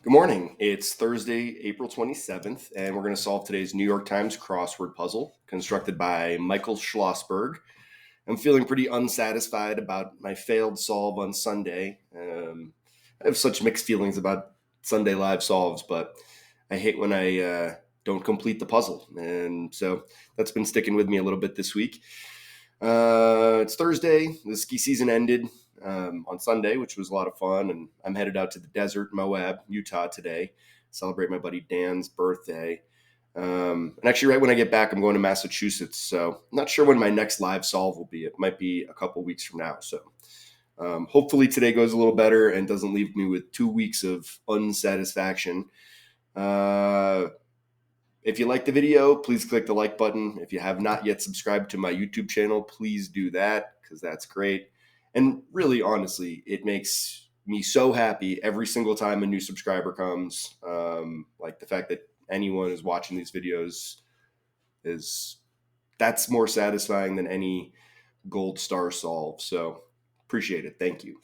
Good morning. It's Thursday, April 27th, and we're going to solve today's New York Times crossword puzzle constructed by Michael Schlossberg. I'm feeling pretty unsatisfied about my failed solve on Sunday. I have such mixed feelings about Sunday live solves, but I hate when I don't complete the puzzle. And so that's been sticking with me a little bit this week. It's Thursday. The ski season ended on Sunday, which was a lot of fun. And I'm headed out to the desert, Moab, Utah today, celebrate my buddy Dan's birthday. And actually, right when I get back, I'm going to Massachusetts. So I'm not sure when my next live solve will be. It might be a couple weeks from now. So hopefully today goes a little better and doesn't leave me with 2 weeks of unsatisfaction. If you like the video, please click the like button. If you have not yet subscribed to my YouTube channel, please do that because that's great. And really, honestly, it makes me so happy every single time a new subscriber comes. Like the fact that anyone is watching these videos that's more satisfying than any gold star solve. So appreciate it. Thank you.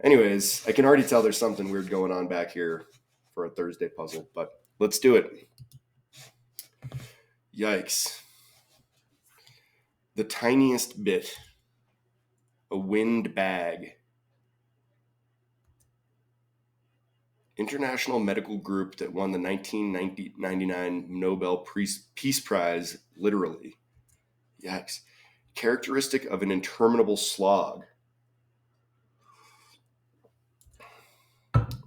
Anyways, I can already tell there's something weird going on back here for a Thursday puzzle, but let's do it. Yikes. The tiniest bit. A wind bag. International medical group that won the 1999 Nobel Peace Prize, literally. Yikes. Characteristic of an interminable slog.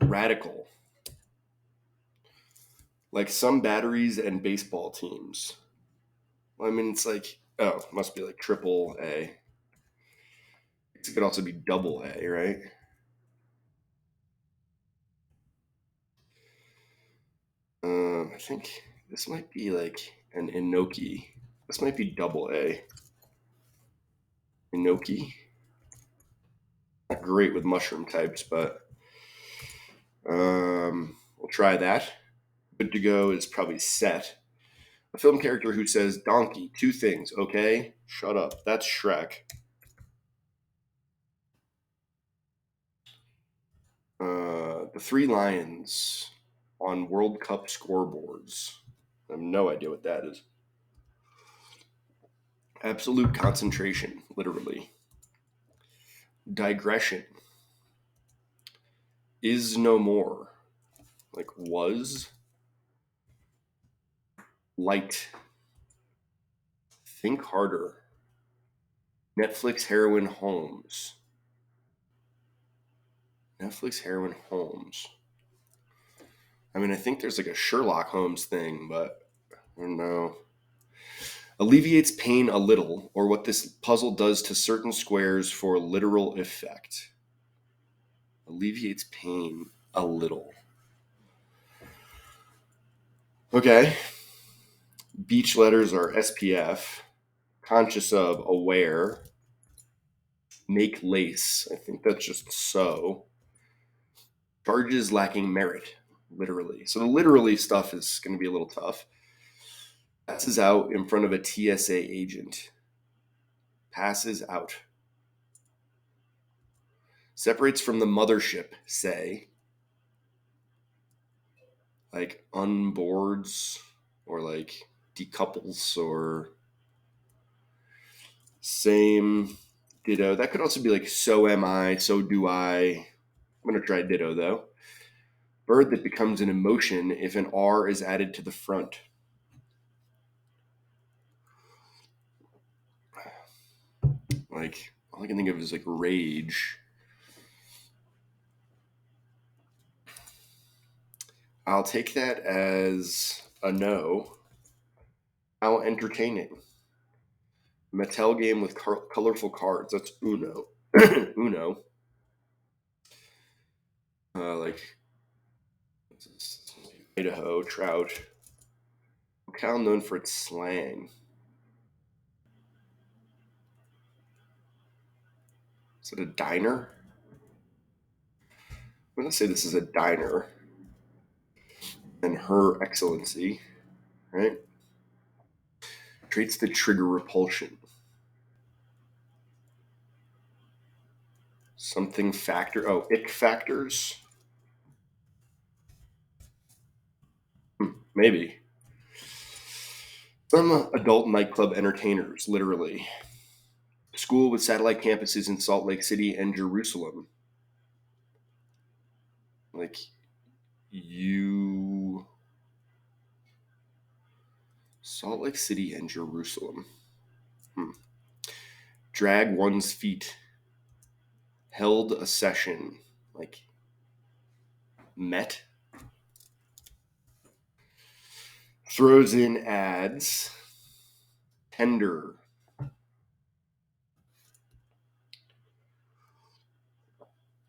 Radical. Like some batteries and baseball teams. Well, I mean, it's like, oh, it must be like triple A. It could also be double A, right? I think this might be like an enoki. This might be double A. Enoki. Not great with mushroom types, but we'll try that. Good to go is probably set. A film character who says donkey, two things, okay? Shut up. That's Shrek. The Three Lions on World Cup scoreboards. I have no idea what that is. Absolute concentration, literally. Digression. Is no more. Like was. Light. Think harder. Netflix heroin Holmes. Netflix heroin Holmes. I mean, I think there's like a Sherlock Holmes thing, but I don't know. Alleviates pain a little, or what this puzzle does to certain squares for literal effect. Alleviates pain a little. Okay. Beach letters are SPF. Conscious of, aware. Make lace. I think that's just so. Charges lacking merit, literally. So the literally stuff is going to be a little tough. Passes out in front of a TSA agent. Passes out. Separates from the mothership, say. Like unboards or like decouples or same, ditto. That could also be like so am I, so do I. I'm going to try ditto though. Bird that becomes an emotion if an R is added to the front. Like, all I can think of is like rage. I'll take that as a no. How entertaining. Mattel game with colorful cards. That's Uno. Uno. Like Idaho, trout. Locale known for its slang. Is it a diner? I'm going to say this is a diner. And Her Excellency, right? Traits that trigger repulsion. Something factor. Oh, ick factors. Maybe. Some adult nightclub entertainers, literally. School with satellite campuses in Salt Lake City and Jerusalem. Like, you. Salt Lake City and Jerusalem. Drag one's feet. Held a session. Like, met. Throws in ads. Tender.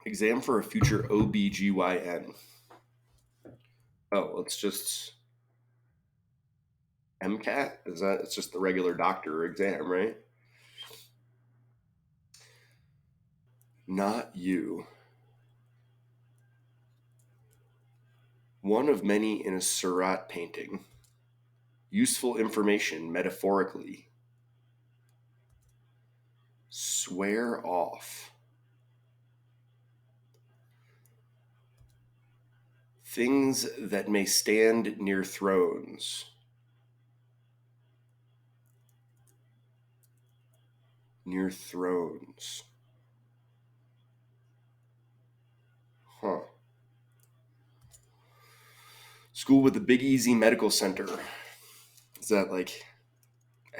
Exam for a future OBGYN. Oh, it's just MCAT? Is that? It's just the regular doctor exam, right? Not you. One of many in a Seurat painting. Useful information metaphorically. Swear off. Things that may stand near thrones. Near thrones. Huh. School with the Big Easy Medical Center. Is that like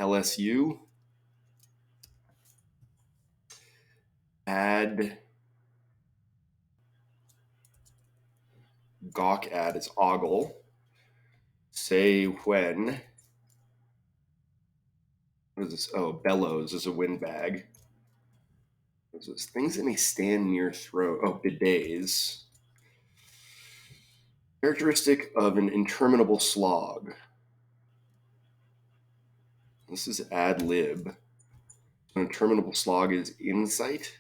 LSU? Ad. Gawk ad is ogle. Say when. What is this? Oh, bellows is a windbag. What is this? Things that may stand near throat. Oh, bidets. Characteristic of an interminable slog. This is ad lib. An interminable slog is insight.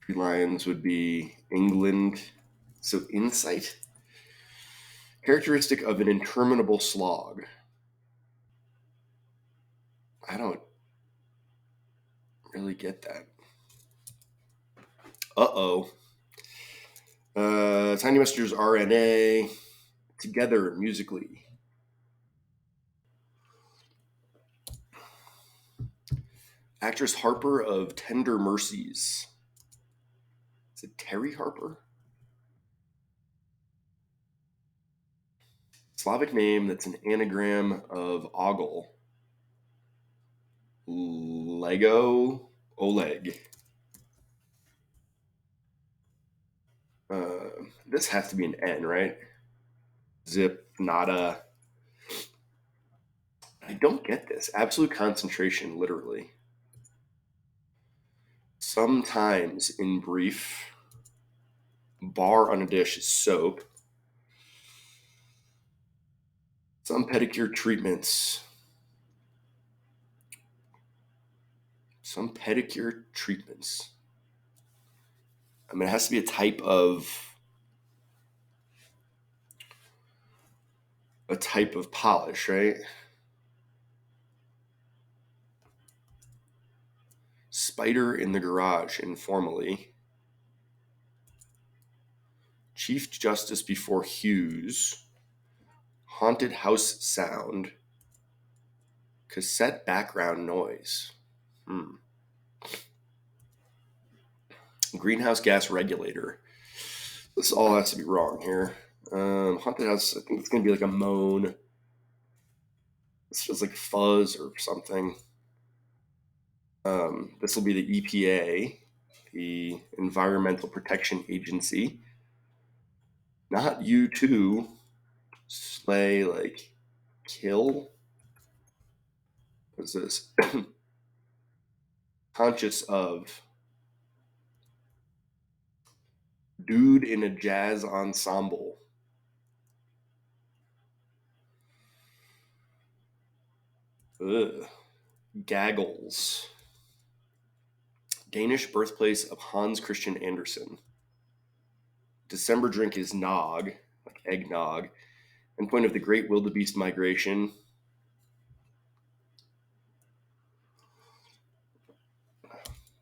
Three lions would be England. So insight. Characteristic of an interminable slog. I don't really get that. Uh-oh. Tiny Messengers RNA. Together musically. Actress Harper of Tender Mercies. Is it Terry Harper? Slavic name that's an anagram of ogle. Lego. Oleg. This has to be an N, right? Zip, nada. I don't get this. Absolute concentration, literally. Sometimes in brief. Bar on a dish is soap. Some pedicure treatments. Some pedicure treatments. I mean, it has to be a type of polish, right? Spider in the garage, informally. Chief Justice before Hughes. Haunted house sound. Cassette background noise. Greenhouse gas regulator. This all has to be wrong here. Haunted house, I think it's going to be like a moan. This feels like fuzz or something. This will be the EPA, the Environmental Protection Agency. Not you too. Slay, like, kill. What's this? Conscious of. Dude in a jazz ensemble. Ugh. Gaggles. Danish birthplace of Hans Christian Andersen. December drink is nog, like eggnog. Endpoint of the Great Wildebeest Migration.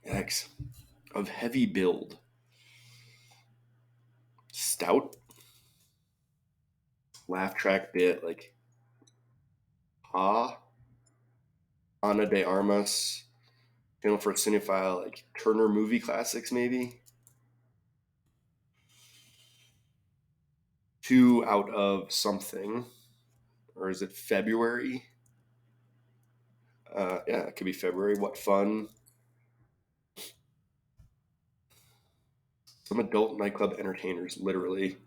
Yikes. of heavy build. Stout. Laugh track bit like Ha. Ana de Armas. Channel for a cinephile, like Turner movie classics, maybe. 2 out of something. Or is it February? Yeah, it could be February. What fun. Some adult nightclub entertainers, literally.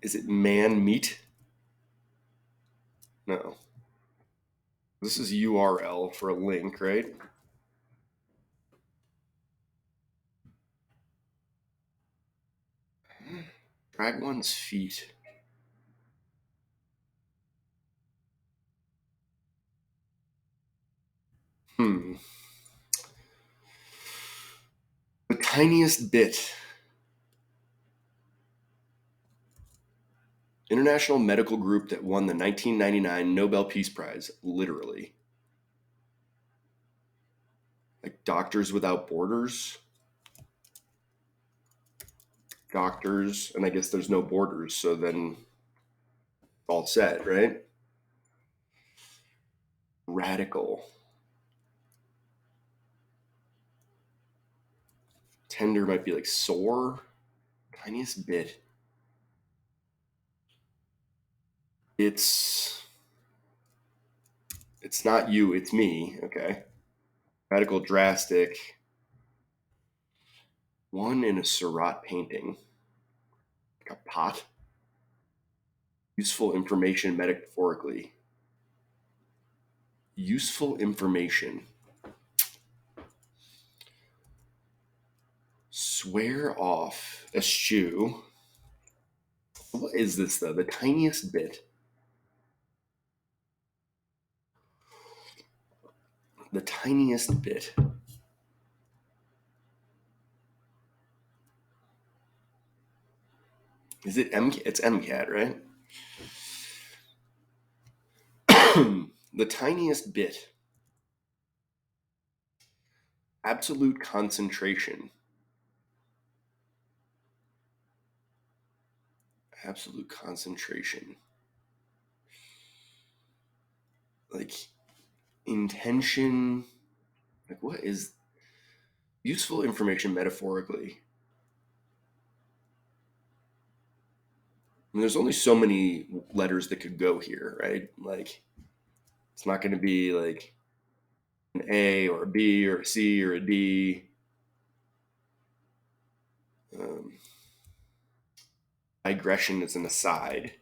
Is it man meat? No. This is URL for a link, right? Drag one's feet. Hmm. The tiniest bit. International medical group that won the 1999 Nobel Peace Prize, literally. Like Doctors Without Borders. Doctors, and I guess there's no borders, so then all set, right? Radical. Tender might be like sore. Tiniest bit. It's not you, it's me. Okay. Radical, drastic. One in a Seurat painting. Like a pot. Useful information metaphorically. Useful information. Swear off. Eschew. What is this though? The tiniest bit. The tiniest bit. Is it MCAT? It's MCAT, right? The tiniest bit. Absolute concentration. Absolute concentration. Like intention. Like what is useful information metaphorically? I mean, there's only so many letters that could go here, right? Like it's not going to be like an A or a B or a C or a D. Um, digression is an aside.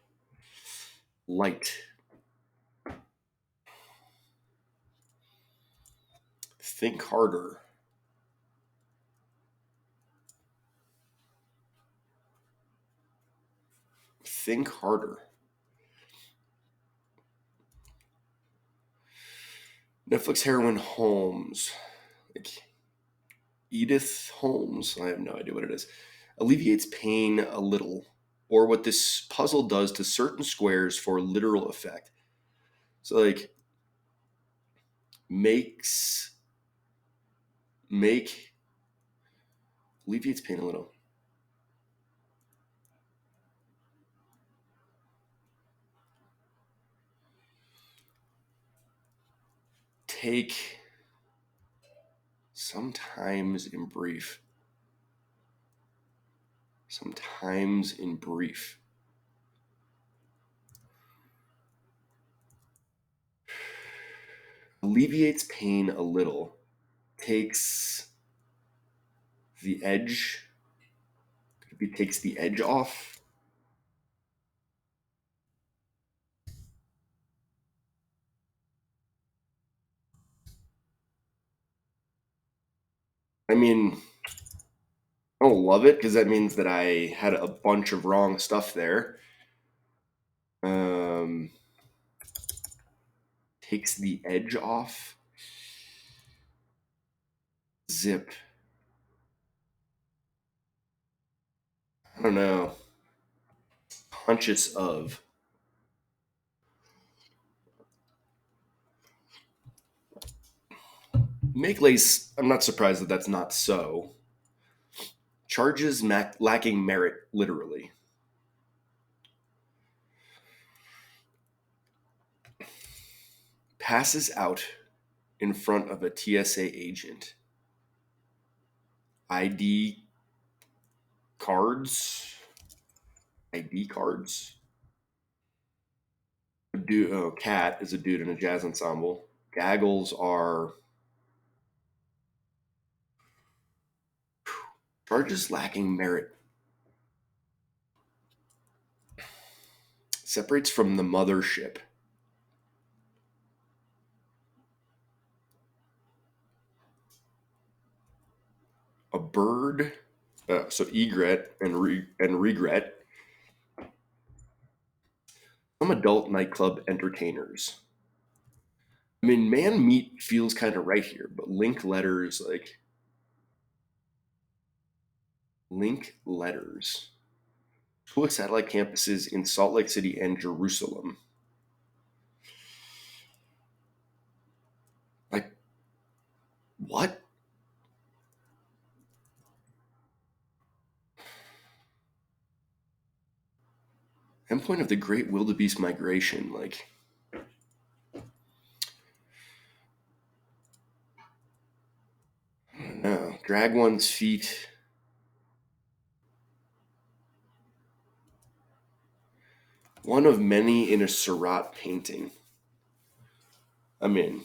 Light. Think harder. Think harder. Netflix heroine Holmes. Like Edith Holmes. I have no idea what it is. Alleviates pain a little, or what this puzzle does to certain squares for literal effect. So like makes make alleviates pain a little. Take sometimes in brief. Sometimes in brief. Alleviates pain a little. Takes the edge. Could it be takes the edge off? I mean, I don't love it because that means that I had a bunch of wrong stuff there. Um, takes the edge off. Zip. I don't know. Conscious of. Make lace, I'm not surprised that that's not so. Charges lacking merit, literally. Passes out in front of a TSA agent. ID cards. ID cards. Cat is a dude in a jazz ensemble. Gaggles are charges lacking merit. Separates from the mothership. A bird. So egret and regret. Some adult nightclub entertainers. I mean, man meat feels kind of right here, but link letters like link letters. Two satellite campuses in Salt Lake City and Jerusalem. Like, what? Endpoint of the Great Wildebeest Migration. Like, I don't know. Drag one's feet. One of many in a Seurat painting. I mean,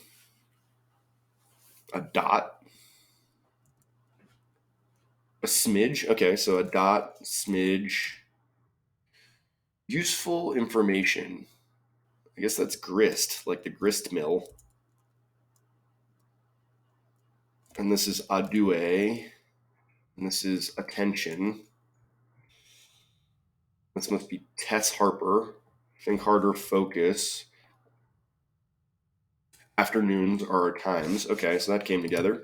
a dot, a smidge. Okay, so a dot, smidge. Useful information. I guess that's grist, like the grist mill. And this is adue. And this is attention. This must be Tess Harper. Think harder, focus. Afternoons are our times. Okay, so that came together.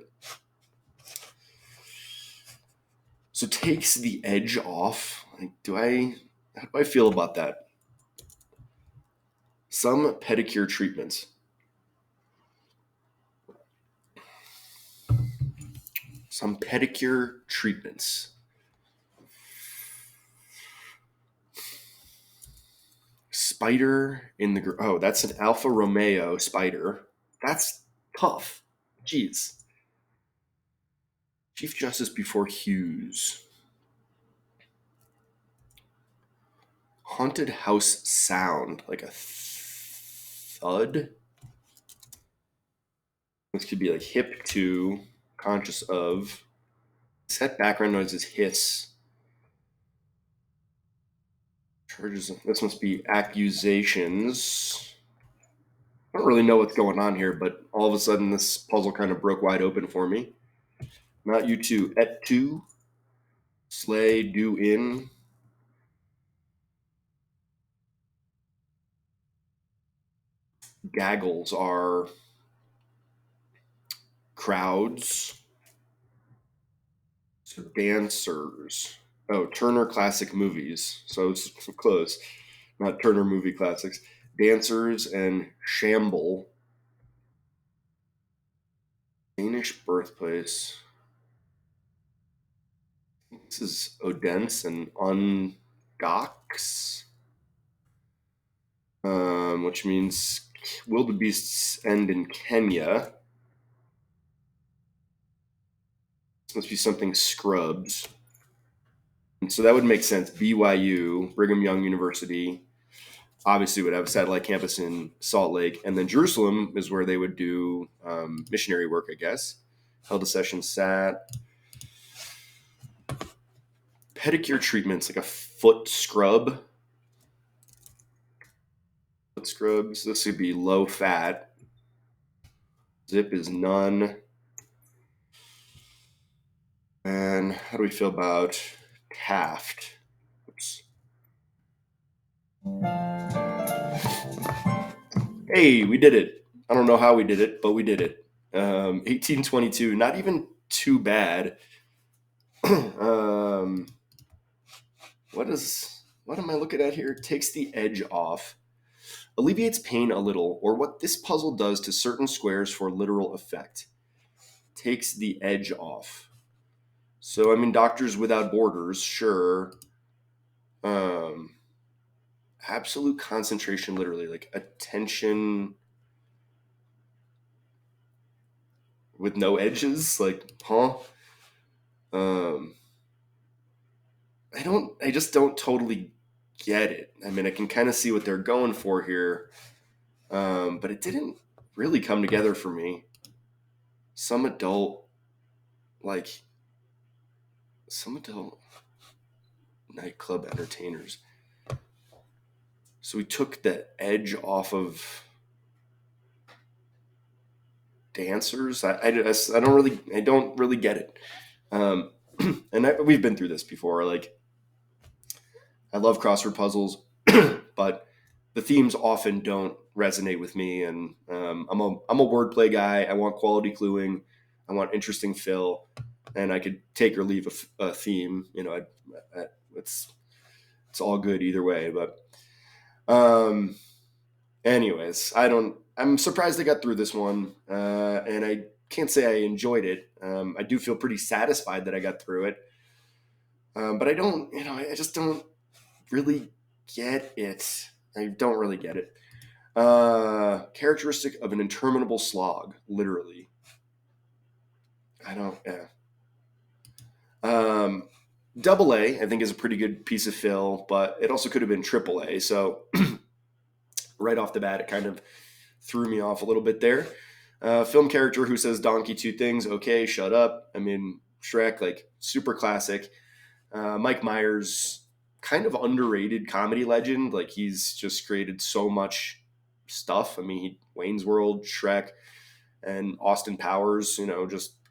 So takes the edge off. Like, how do I feel about that? Some pedicure treatments. Some pedicure treatments. Spider in the... Oh, that's an Alfa Romeo Spider. That's tough. Jeez. Chief Justice before Hughes. Haunted house sound. Like a thud. This could be like hip to, conscious of. Set background noises hiss. Charges. This must be accusations. I don't really know what's going on here, but all of a sudden this puzzle kind of broke wide open for me. Not you two. Et tu. Slay, do in. Gaggles are crowds. So dancers. Oh, Turner Classic Movies. So it's close. Not Turner Movie Classics. Dancers and Shamble. Danish birthplace. This is Odense and Ungox. Which means wildebeests end in Kenya. This must be something Scrubs. And so that would make sense. BYU, Brigham Young University, obviously would have a satellite campus in Salt Lake. And then Jerusalem is where they would do missionary work, I guess. Held a session sat. Pedicure treatments, like a foot scrub. Foot scrubs. This would be low fat. Zip is none. And how do we feel about Taft? Oops. Hey, we did it. I don't know how we did it, but we did it. 1822, not even too bad. What am I looking at here? Takes the edge off. Alleviates pain a little, or what this puzzle does to certain squares for literal effect. takes the edge off. So, I mean, Doctors Without Borders, sure. Um, Absolute concentration, literally, like attention with no edges, like, huh? Um, I just don't totally get it. I mean, I can kind of see what they're going for here, but it didn't really come together for me. Some adult, like, some adult nightclub entertainers. So we took the edge off of dancers. I don't really get it. Um, we've been through this before. Like, I love crossword puzzles, but the themes often don't resonate with me. And I'm a wordplay guy. I want quality cluing. I want interesting fill, and I could take or leave a theme. It's all good either way. But um, anyways, I'm surprised I got through this one, and I can't say I enjoyed it. I do feel pretty satisfied that I got through it, but I don't. I just don't really get it. I don't really get it. Characteristic of an interminable slog, literally. I don't. Yeah. Um, Double A, I think, is a pretty good piece of fill, but it also could have been triple A. So right off the bat, it kind of threw me off a little bit there. Film character who says donkey two things. Okay, shut up. I mean, Shrek, like super classic. Mike Myers, kind of underrated comedy legend. Like he's just created so much stuff. I mean, Wayne's World, Shrek, and Austin Powers.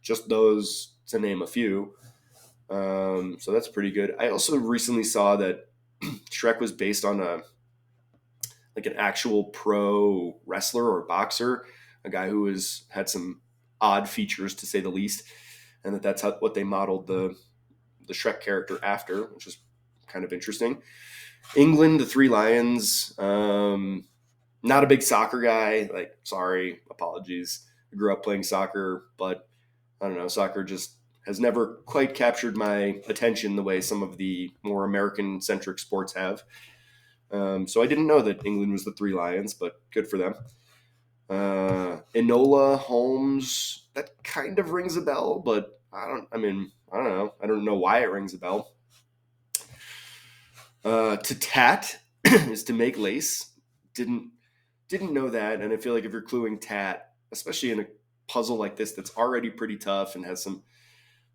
Just those to name a few. So that's pretty good. I also recently saw that Shrek was based on an actual pro wrestler or boxer, a guy who had some odd features to say the least, and that's what they modeled the Shrek character after, which is kind of interesting. England, the Three Lions. Not a big soccer guy. Like, sorry, apologies. I grew up playing soccer, but I don't know. Soccer just has never quite captured my attention the way some of the more American-centric sports have. So I didn't know that England was the Three Lions, but good for them. Enola Holmes, that kind of rings a bell, but I don't know. I don't know why it rings a bell. To tat is to make lace. Didn't know that, and I feel like if you're cluing tat, especially in a puzzle like this that's already pretty tough and has some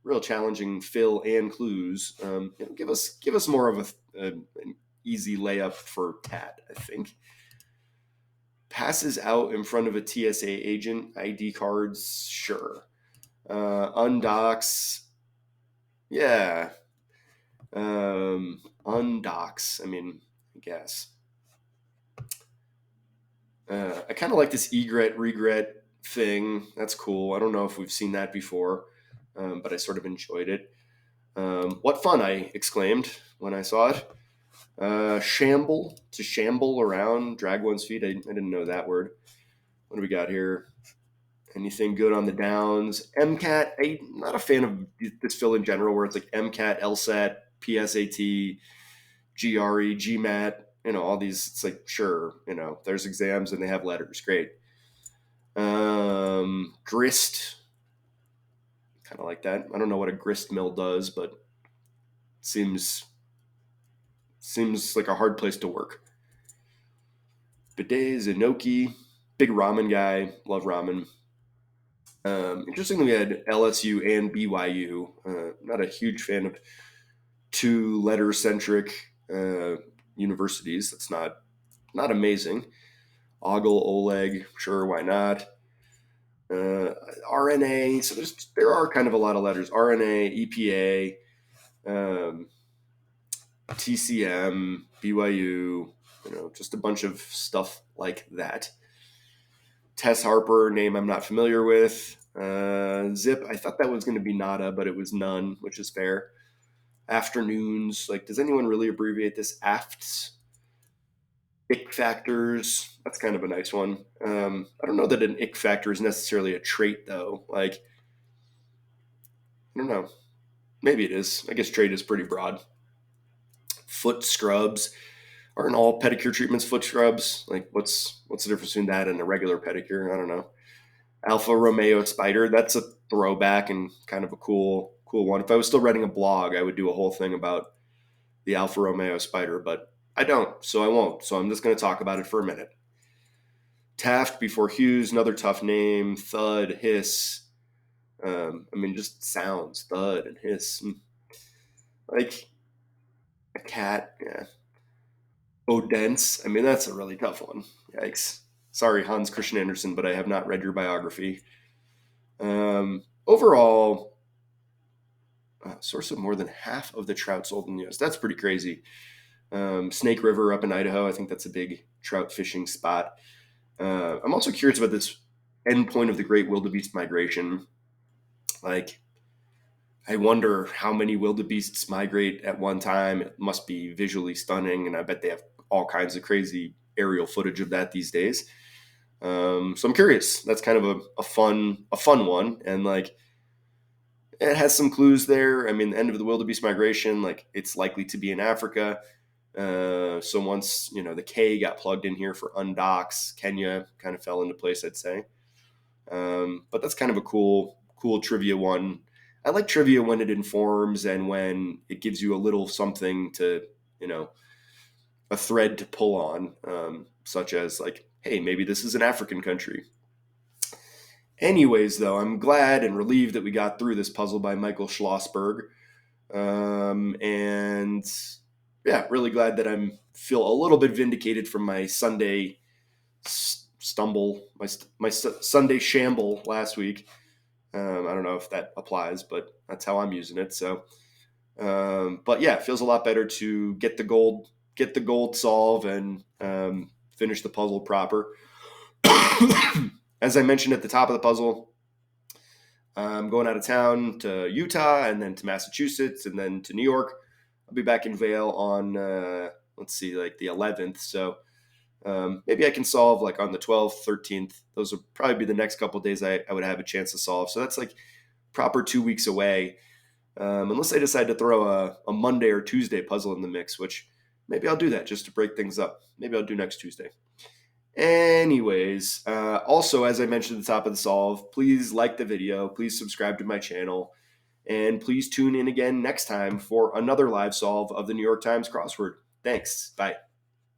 real challenging fill and clues, give us more of an easy layup for tat, I think. Passes out in front of a TSA agent, ID cards, sure. Undocks, yeah. Undocks, I mean, I guess. I kind of like this egret regret thing. That's cool. I don't know if we've seen that before, but I sort of enjoyed it. What fun, I exclaimed when I saw it. Shamble, to shamble around, drag one's feet. I didn't know that word. What do we got here? Anything good on the downs? MCAT, I'm not a fan of this fill in general where it's like MCAT, LSAT, PSAT, GRE, GMAT, all these. It's like, sure, there's exams and they have letters. Great. Grist, kind of like that. I don't know what a grist mill does, but seems like a hard place to work. Bidet, Inoki, big ramen guy, love ramen. Interestingly, we had LSU and BYU. Not a huge fan of two letter centric universities. That's not amazing. Ogle, Oleg, sure, why not? RNA. So there are kind of a lot of letters. RNA, EPA, TCM, BYU. Just a bunch of stuff like that. Tess Harper, name I'm not familiar with. Zip, I thought that was going to be nada, but it was none, which is fair. Afternoons, like, does anyone really abbreviate this? AFTs? Ick factors, that's kind of a nice one. I don't know that an ick factor is necessarily a trait, though. Like, I don't know. Maybe it is. I guess trade is pretty broad. Foot scrubs. Aren't all pedicure treatments foot scrubs? Like, what's the difference between that and a regular pedicure? I don't know. Alfa Romeo Spider. That's a throwback and kind of a cool one. If I was still writing a blog, I would do a whole thing about the Alfa Romeo Spider, but I don't, so I won't. So I'm just going to talk about it for a minute. Taft before Hughes, another tough name. Thud, hiss. Just sounds. Thud and hiss. Like a cat. Yeah. Odense. That's a really tough one. Yikes. Sorry, Hans Christian Andersen, but I have not read your biography. Overall, source of more than half of the trout sold in the U.S. That's pretty crazy. Snake River up in Idaho. I think that's a big trout fishing spot. I'm also curious about this endpoint of the Great Wildebeest Migration. Like, I wonder how many wildebeests migrate at one time. It must be visually stunning, and I bet they have all kinds of crazy aerial footage of that these days. So I'm curious. That's kind of a fun one, and like it has some clues there. The end of the wildebeest migration, like it's likely to be in Africa. So once the K got plugged in here for undocks, Kenya kind of fell into place, I'd say. But that's kind of a cool trivia one. I like trivia when it informs and when it gives you a little something to, a thread to pull on, such as like, hey, maybe this is an African country. Anyways, though, I'm glad and relieved that we got through this puzzle by Michael Schlossberg. And yeah, really glad that I feel a little bit vindicated from my Sunday stumble, my Sunday shamble last week. I don't know if that applies, but that's how I'm using it. So, but yeah, it feels a lot better to get the gold solve and finish the puzzle proper. As I mentioned at the top of the puzzle, I'm going out of town to Utah and then to Massachusetts and then to New York. I'll be back in Vail on, like the 11th. So maybe I can solve like on the 12th, 13th. Those will probably be the next couple of days I would have a chance to solve. So that's like proper 2 weeks away. Unless I decide to throw a Monday or Tuesday puzzle in the mix, which maybe I'll do that just to break things up. Maybe I'll do next Tuesday. Anyways, also, as I mentioned at the top of the solve, please like the video, please subscribe to my channel, and please tune in again next time for another live solve of the New York Times crossword. Thanks. Bye.